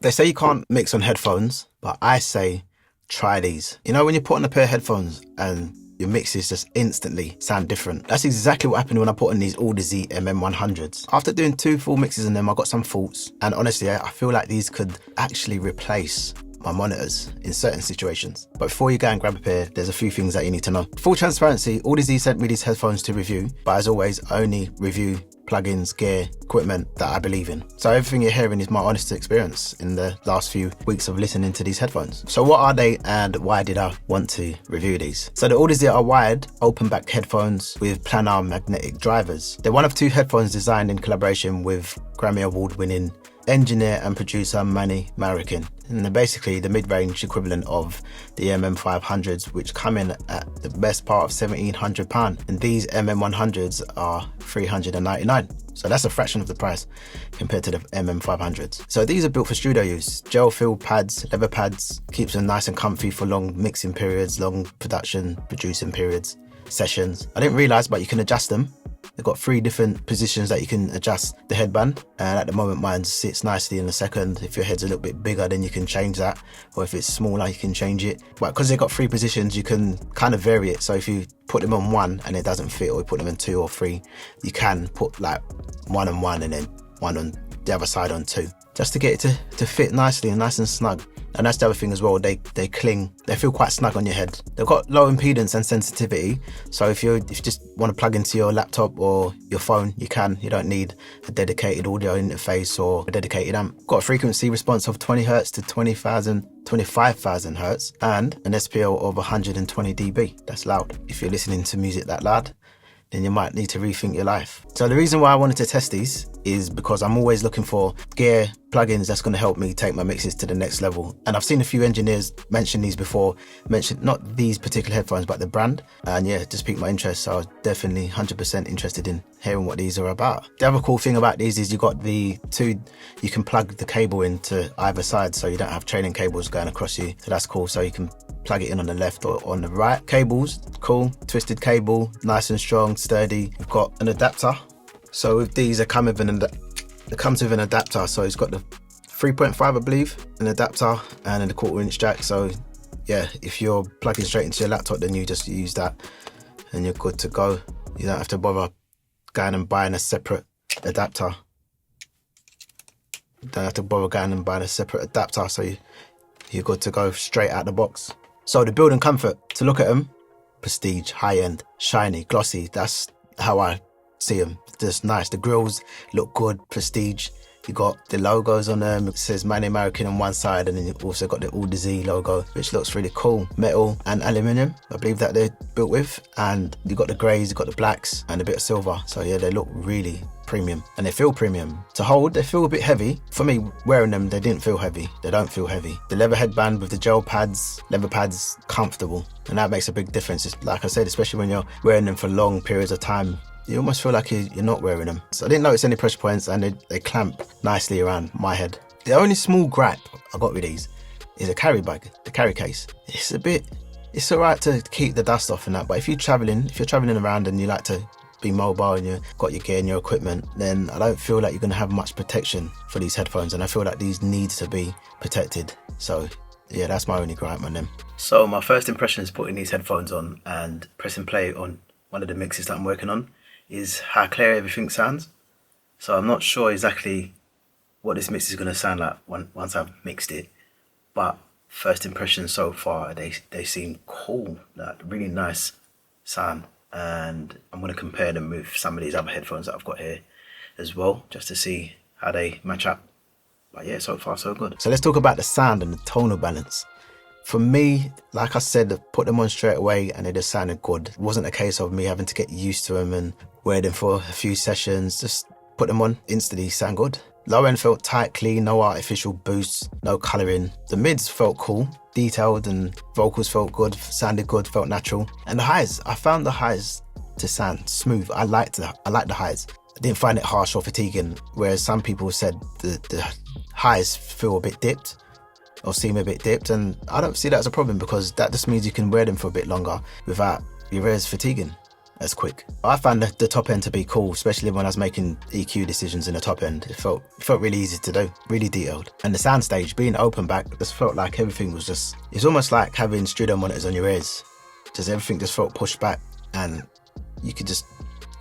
They say you can't mix on headphones, but I say try these. You know when you put on a pair of headphones and your mixes just instantly sound different? That's exactly what happened when I put on these Audeze MM-100’s. After doing 2 full mixes on them, I got some thoughts, and honestly, I feel like these could actually replace my monitors in certain situations. But before you go and grab a pair, there's a few things that you need to know. Full transparency, Audeze sent me these headphones to review, but as always, I only review plugins, gear, equipment that I believe in. So everything you're hearing is my honest experience in the last few weeks of listening to these headphones. So what are they and why did I want to review these? So the Audeze are wired, open back headphones with planar magnetic drivers. They're one of 2 headphones designed in collaboration with Grammy award-winning engineer and producer Manny Marroquin. And they're basically the mid-range equivalent of the MM-500’s, which come in at the best part of £1,700, and these MM-100’s are £399. So that's a fraction of the price compared to the MM-500’s. So these are built for studio use. Gel filled pads, leather pads, keeps them nice and comfy for long mixing periods, long production, producing periods, sessions. I didn't realise, but you can adjust them. They've got 3 different positions that you can adjust the headband, and at the moment mine sits nicely in the second. If your head's a little bit bigger, then you can change that, or if it's smaller you can change it. But because they've got 3 positions, you can kind of vary it. So if you put them on 1 and it doesn't fit, or you put them on 2 or 3, you can put like 1 on 1 and then 1 on the other side on 2, just to get it to fit nicely and nice and snug. And that's the other thing as well, they cling, they feel quite snug on your head. They've got low impedance and sensitivity, so if you just want to plug into your laptop or your phone, you can. You don't need a dedicated audio interface or a dedicated amp. Got a frequency response of 20 Hz to 25,000 Hz and an SPL of 120 dB. That's loud. If you're listening to music that loud, then you might need to rethink your life. So the reason why I wanted to test these is because I'm always looking for gear, plugins that's going to help me take my mixes to the next level. And I've seen a few engineers mention these before, not these particular headphones, but the brand. And yeah, it just piqued my interest. So I was definitely 100% interested in hearing what these are about. The other cool thing about these is you got the 2, you can plug the cable into either side, so you don't have trailing cables going across you. So that's cool. So you can plug it in on the left or on the right. Cables, cool, twisted cable, nice and strong, sturdy. You've got an adapter. So with these, it comes with an adapter. So it's got the 3.5, I believe, an adapter, and then the 1/4" jack. So yeah, if you're plugging straight into your laptop, then you just use that and you're good to go. You don't have to bother going and buying a separate adapter. So you're good to go straight out the box. So the build and comfort, to look at them, prestige, high-end, shiny, glossy. That's how I see them. Just nice. The grills look good, prestige. You got the logos on them. It says Manny Marroquin on one side, and then you've also got the Audeze logo, which looks really cool. Metal and aluminium, I believe that they're built with. And you got the greys, you got the blacks, and a bit of silver. So yeah, they look really premium, and they feel premium. To hold, they feel a bit heavy. For me, wearing them, they didn't feel heavy. They don't feel heavy. The leather headband with the gel pads, leather pads, comfortable. And that makes a big difference. It's, like I said, especially when you're wearing them for long periods of time, you almost feel like you're not wearing them. So I didn't notice any pressure points, and they clamp nicely around my head. The only small gripe I got with these is a carry bag, the carry case. It's alright to keep the dust off and that, but if you're traveling around and you like to be mobile and you've got your gear and your equipment, then I don't feel like you're gonna have much protection for these headphones, and I feel like these need to be protected. So yeah, that's my only gripe on them. So my first impression is putting these headphones on and pressing play on one of the mixes that I'm working on is how clear everything sounds. So I'm not sure exactly what this mix is going to sound like once I've mixed it, but first impressions so far, they seem cool, like really nice sound. And I'm going to compare them with some of these other headphones that I've got here as well, just to see how they match up. But yeah, so far so good. So let's talk about the sound and the tonal balance. For me, like I said, I put them on straight away and they just sounded good. It wasn't a case of me having to get used to them and wear them for a few sessions. Just put them on, instantly sound good. Low end felt tight, clean, no artificial boosts, no colouring. The mids felt cool, detailed, and vocals felt good, sounded good, felt natural. And the highs, I found the highs to sound smooth. I liked the highs. I didn't find it harsh or fatiguing, whereas some people said the highs feel a bit dipped or seem a bit dipped, and I don't see that as a problem because that just means you can wear them for a bit longer without your ears fatiguing. as quick. I found the top end to be cool, especially when I was making EQ decisions in the top end. It felt really easy to do, really detailed. And the soundstage, being open back, just felt like everything was just, it's almost like having studio monitors on your ears. Just everything just felt pushed back and you could just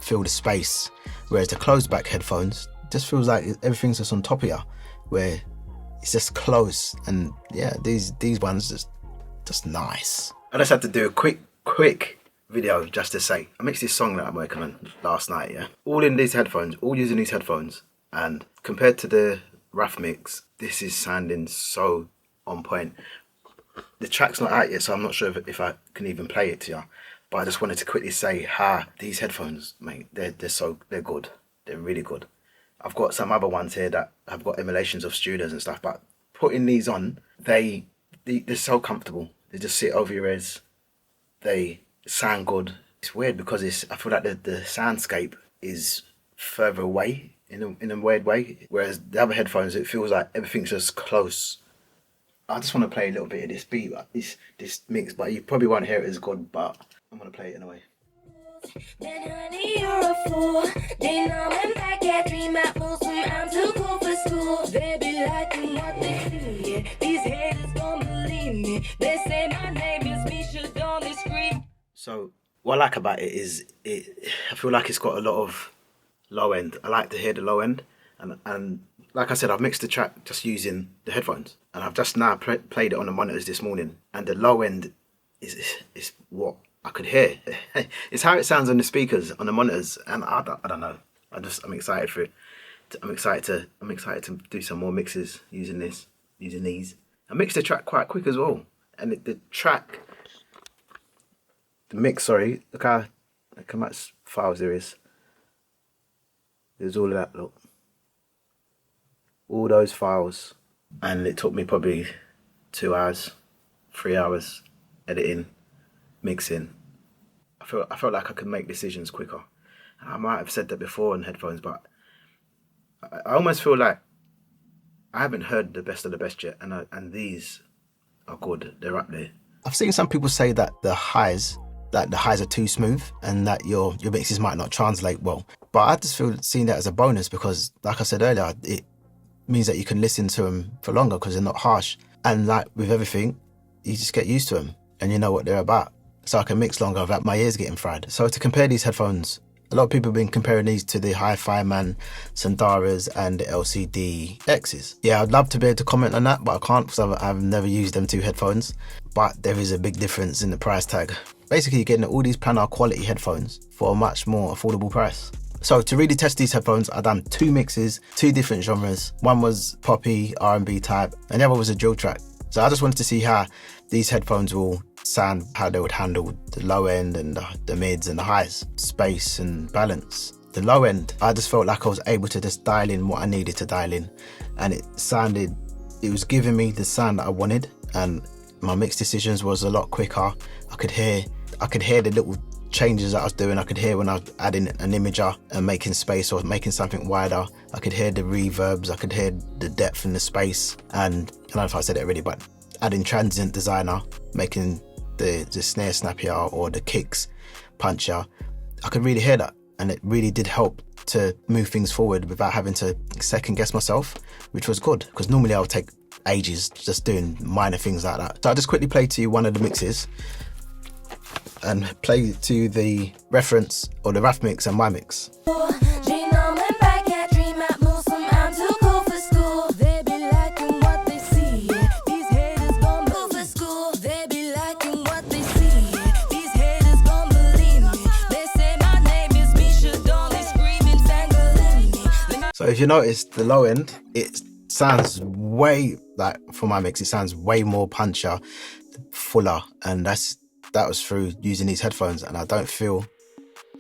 feel the space. Whereas the closed back headphones just feels like everything's just on top of you, where it's just close. And yeah, these ones just nice. I just had to do a quick video just to say, I mixed this song that I'm working on last night, yeah? All in these headphones, all using these headphones, and compared to the rough mix, this is sounding so on point. The track's not out yet, so I'm not sure if I can even play it to you, but I just wanted to quickly say, these headphones, mate, they're good. They're really good. I've got some other ones here that have got emulations of studios and stuff, but putting these on, they're so comfortable. They just sit over your ears. They sound good. It's weird because I feel like the soundscape is further away in a weird way, whereas the other headphones, it feels like everything's just close. I just want to play a little bit of this beat, this mix, but you probably won't hear it as good, but I'm going to play it anyway. Then honey, you're a fool. They know I'm back at dream at most when I'm too cool for school. They be liking what they see. Yeah. These haters don't believe me. They say my name is Misha, don't they scream. So what I like about it is I feel like it's got a lot of low end. I like to hear the low end, and like I said, I've mixed the track just using the headphones, and I've just now played it on the monitors this morning, and the low end is what I could hear. It's how it sounds on the speakers on the monitors, and I don't know. I'm excited for it. I'm excited to do some more mixes using these. I mixed the track quite quick as well, and the mix. Sorry, look how much files there is. There's all of that. Look, all those files, and it took me probably 2 hours, 3 hours editing, mixing. I felt like I could make decisions quicker. I might have said that before on headphones, but I almost feel like I haven't heard the best of the best yet, and these are good. They're up there. I've seen some people say that the highs are too smooth and that your mixes might not translate well. But I just feel seeing that as a bonus because, like I said earlier, it means that you can listen to them for longer because they're not harsh. And like with everything, you just get used to them and you know what they're about. So I can mix longer without my ears getting fried. So to compare these headphones, a lot of people have been comparing these to the Hi-Fi Man Sandaras and the LCD X's. Yeah, I'd love to be able to comment on that, but I can't because I've never used them two headphones. But there is a big difference in the price tag. Basically, you're getting all these planar quality headphones for a much more affordable price. So to really test these headphones, I've done two mixes, two different genres. One was poppy, R&B type, and the other was a drill track. So I just wanted to see how these headphones will sound, how they would handle the low end and the mids and the highs, space and balance. The low end, I just felt like I was able to just dial in what I needed to dial in, and it was giving me the sound that I wanted, and my mix decisions was a lot quicker. I could hear the little changes that I was doing. I could hear when I was adding an imager and making space or making something wider. I could hear the reverbs, I could hear the depth and the space, and I don't know if I said it already, but adding transient designer, making the snare snappier or the kicks punchier, I could really hear that, and it really did help to move things forward without having to second guess myself, which was good because normally I would take ages just doing minor things like that. So I just quickly played to you one of the mixes and play to the reference or the rough mix and my mix. So if you notice the low end, it sounds way, like for my mix, it sounds way more punchier, fuller, and that was through using these headphones. And I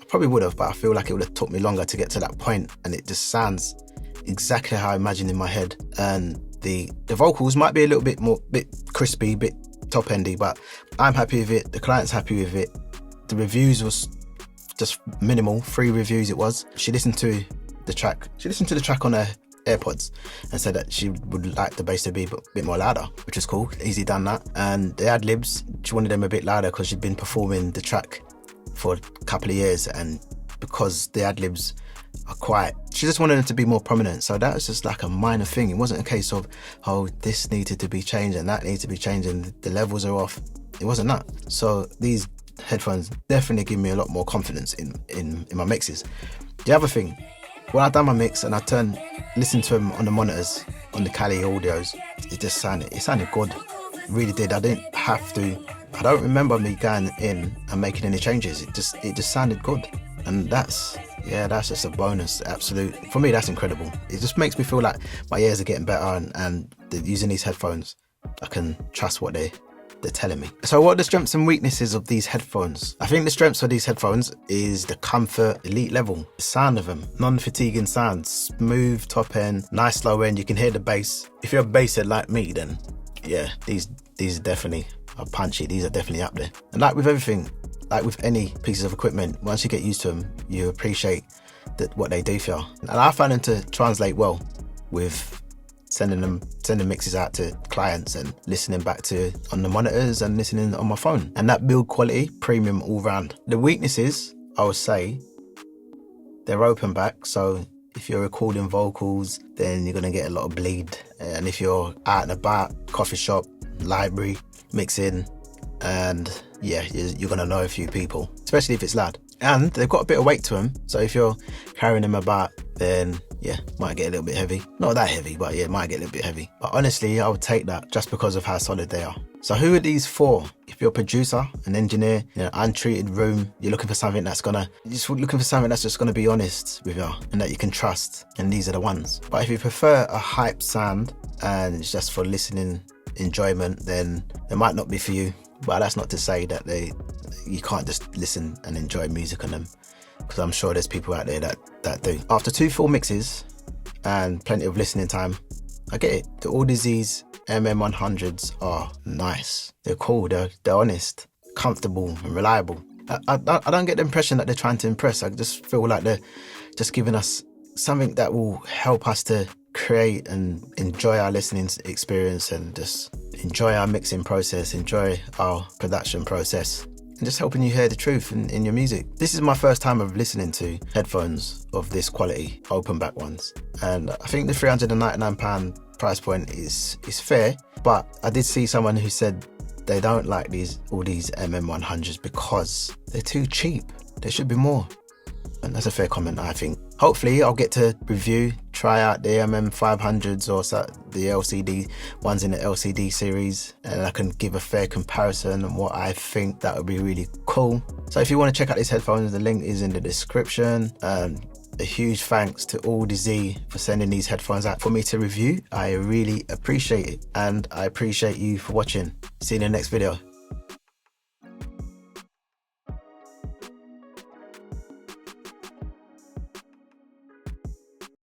probably would have, but I feel like it would have took me longer to get to that point, and it just sounds exactly how I imagined in my head. And the vocals might be a little bit crispy, bit top endy, but I'm happy with it. The client's happy with it. The reviews was just minimal, 3 reviews it was. She listened to the track on her AirPods and said that she would like the bass to be a bit more louder, which is cool. Easy done that. And the ad libs, she wanted them a bit louder because she'd been performing the track for a couple of years, and because the ad-libs are quiet, she just wanted it to be more prominent. So that was just like a minor thing. It wasn't a case of, oh, this needed to be changed and that needs to be changed and the levels are off. It wasn't that. So these headphones definitely give me a lot more confidence in my mixes. The other thing, when I done my mix and I listened to them on the monitors, on the Cali audios, it sounded good. It really did. I didn't have to. I don't remember me going in and making any changes. It just sounded good, and that's just a bonus. Absolute, for me, that's incredible. It just makes me feel like my ears are getting better, and using these headphones, I can trust what they're telling me. So what are the strengths and weaknesses of these headphones? I think the strengths of these headphones is the comfort, elite level, the sound of them, non-fatiguing sound, smooth top end, nice low end. You can hear the bass. If you're a bass head like me, then yeah, these definitely are punchy. These are definitely up there. And like with everything, like with any pieces of equipment, once you get used to them, you appreciate what they do for you. And I found them to translate well with sending mixes out to clients and listening back to on the monitors and listening on my phone. And that build quality, premium all round. The weaknesses, I would say, they're open back. So if you're recording vocals, then you're gonna get a lot of bleed. And if you're out and about, coffee shop, library, mixing, and yeah, you're gonna know a few people, especially if it's loud. And they've got a bit of weight to them. So if you're carrying them about, then yeah, might get a little bit heavy. Not that heavy, but yeah, it might get a little bit heavy. But honestly, I would take that just because of how solid they are. So who are these for? If you're a producer, an engineer, in an untreated room, you're looking for something that's just gonna be honest with you and that you can trust. And these are the ones. But if you prefer a hype sound and it's just for listening enjoyment, then it might not be for you. But that's not to say that you can't just listen and enjoy music on them, because I'm sure there's people out there that do. After 2 full mixes and plenty of listening time, I get it. The Audeze MM-100’s are nice. They're cool, they're honest, comfortable and reliable. I don't get the impression that they're trying to impress. I just feel like they're just giving us something that will help us to create and enjoy our listening experience and just enjoy our mixing process, enjoy our production process, and just helping you hear the truth in your music. This is my first time of listening to headphones of this quality, open back ones. And I think the £399 price point is fair, but I did see someone who said they don't like all these MM-100’s because they're too cheap. There should be more. And that's a fair comment, I think. Hopefully I'll get to review, try out the MM-500’s or the LCD ones in the LCD series, and I can give a fair comparison on what I think. That would be really cool. So if you want to check out these headphones, the link is in the description. A huge thanks to Audeze for sending these headphones out for me to review. I really appreciate it, and I appreciate you for watching. See you in the next video.